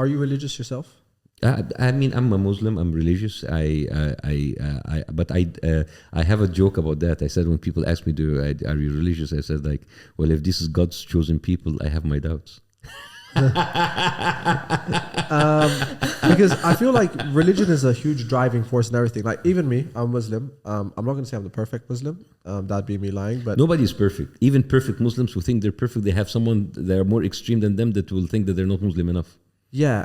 Are you religious yourself? I mean, I'm a Muslim. I'm religious. But I have a joke about that. I said when people ask me, "Are you religious?" I said like, "Well, if this is God's chosen people, I have my doubts." Because I feel like religion is a huge driving force in everything. Like even me, I'm Muslim. I'm not going to say I'm the perfect Muslim. That'd be me lying. But nobody's perfect. Even perfect Muslims who think they're perfect, they have someone that are more extreme than them that will think that they're not Muslim enough. Yeah,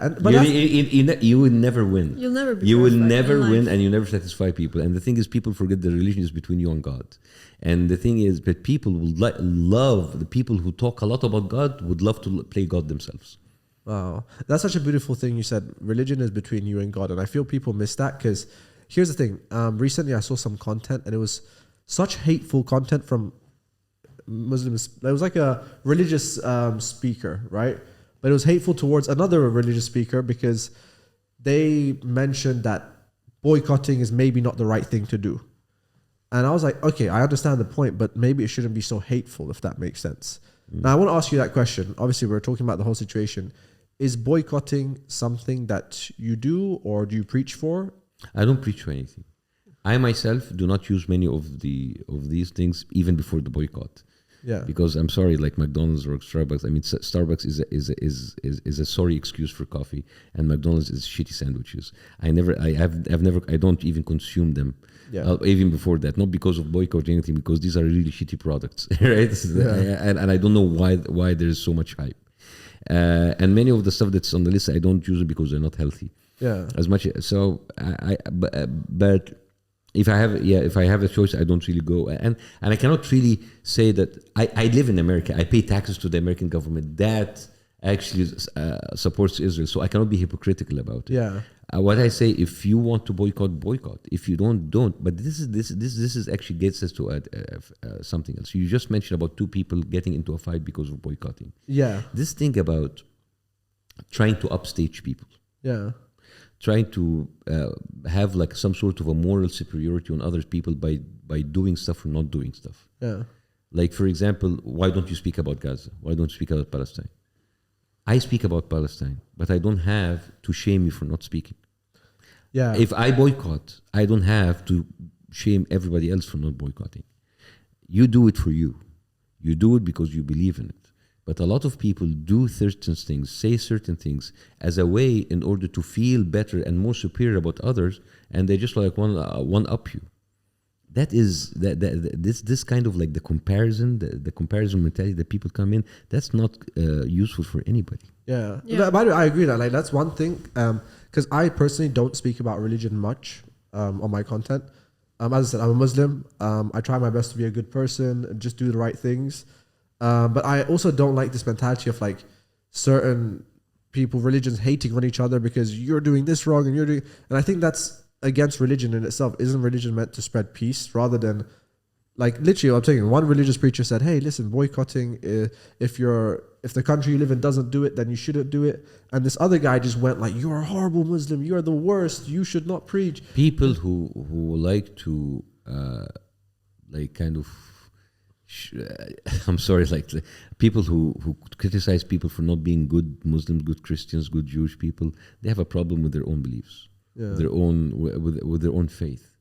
you will never win. You'll never be. You will never win, and you never satisfy people. And the thing is, people forget the religion is between you and God. And the thing is, but people would love the people who talk a lot about God would love to play God themselves. Wow, that's such a beautiful thing you said. Religion is between you and God, and I feel people miss that because here's the thing. Recently, I saw some content, and it was such hateful content from Muslims. It was like a religious speaker, right? But it was hateful towards another religious speaker because they mentioned that boycotting is maybe not the right thing to do. And I was like, okay, I understand the point, but maybe it shouldn't be so hateful, if that makes sense. Now, I want to ask you that question. Obviously, we're talking about the whole situation. Is boycotting something that you do or do you preach for? I don't preach for anything. I myself do not use many of these things even before the boycott. Yeah. Because I'm sorry, like McDonald's or Starbucks. I mean, Starbucks is a sorry excuse for coffee, and McDonald's is shitty sandwiches. I don't even consume them. Yeah. Even before that, not because of boycott or anything, because these are really shitty products, right? Yeah. And I don't know why there is so much hype. And many of the stuff that's on the list, I don't use it because they're not healthy. Yeah. As much so, but. If I have a choice, I don't really go. And I cannot really say that I live in America. I pay taxes to the American government. That actually supports Israel. So I cannot be hypocritical about it. Yeah. What I say, if you want to boycott. If you don't. But this is actually gets us to something else. You just mentioned about two people getting into a fight because of boycotting. Yeah. This thing about trying to upstage people. Yeah. Trying to have like some sort of a moral superiority on other people by doing stuff or not doing stuff. Yeah. Like, for example, why don't you speak about Gaza? Why don't you speak about Palestine? I speak about Palestine, but I don't have to shame you for not speaking. Yeah. If I boycott, I don't have to shame everybody else for not boycotting. You do it for you. You do it because you believe in it. But a lot of people do certain things, say certain things as a way in order to feel better and more superior about others, and they just like one up you. That is this kind of like the comparison mentality that people come in. That's not useful for anybody. Yeah. By the way, I agree that like that's one thing. Because I personally don't speak about religion much on my content. As I said, I'm a Muslim. I try my best to be a good person and just do the right things. But I also don't like this mentality of like certain people, religions hating on each other because you're doing this wrong and I think that's against religion in itself. Isn't religion meant to spread peace rather than like literally I'm saying one religious preacher said, hey, listen, boycotting, if the country you live in doesn't do it, then you shouldn't do it. And this other guy just went like, you're a horrible Muslim. You're the worst. You should not preach. People who like to like kind of I'm sorry, like people who criticize people for not being good Muslims, good Christians, good Jewish people, they have a problem with their own beliefs, with their own faith.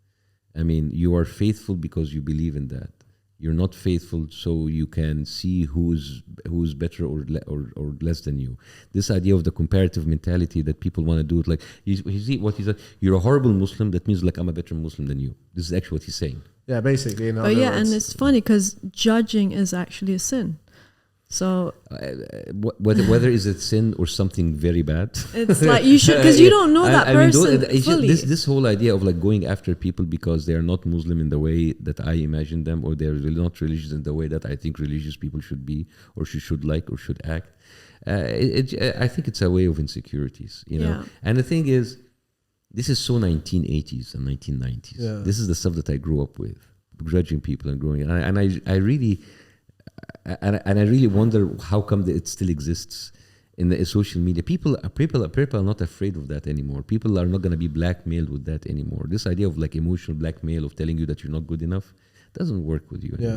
I mean, you are faithful because you believe in that. You're not faithful so you can see who's better or less than you. This idea of the comparative mentality that people want to do it like you see what he said. You're a horrible Muslim. That means like I'm a better Muslim than you. This is actually what he's saying. Yeah, basically. But yeah, and it's funny because judging is actually a sin. So whether is it sin or something very bad, it's like you should, because you don't know that person fully. This whole idea of like going after people because they are not Muslim in the way that I imagine them, or they're really not religious in the way that I think religious people should be, or should like, or should act. I think it's a way of insecurities, you know. Yeah. And the thing is, this is so 1980s and 1990s. Yeah. This is the stuff that I grew up with, judging people and growing. And I really wonder how come it still exists in the social media. People are not afraid of that anymore. People are not going to be blackmailed with that anymore. This idea of like emotional blackmail of telling you that you're not good enough doesn't work with you anymore.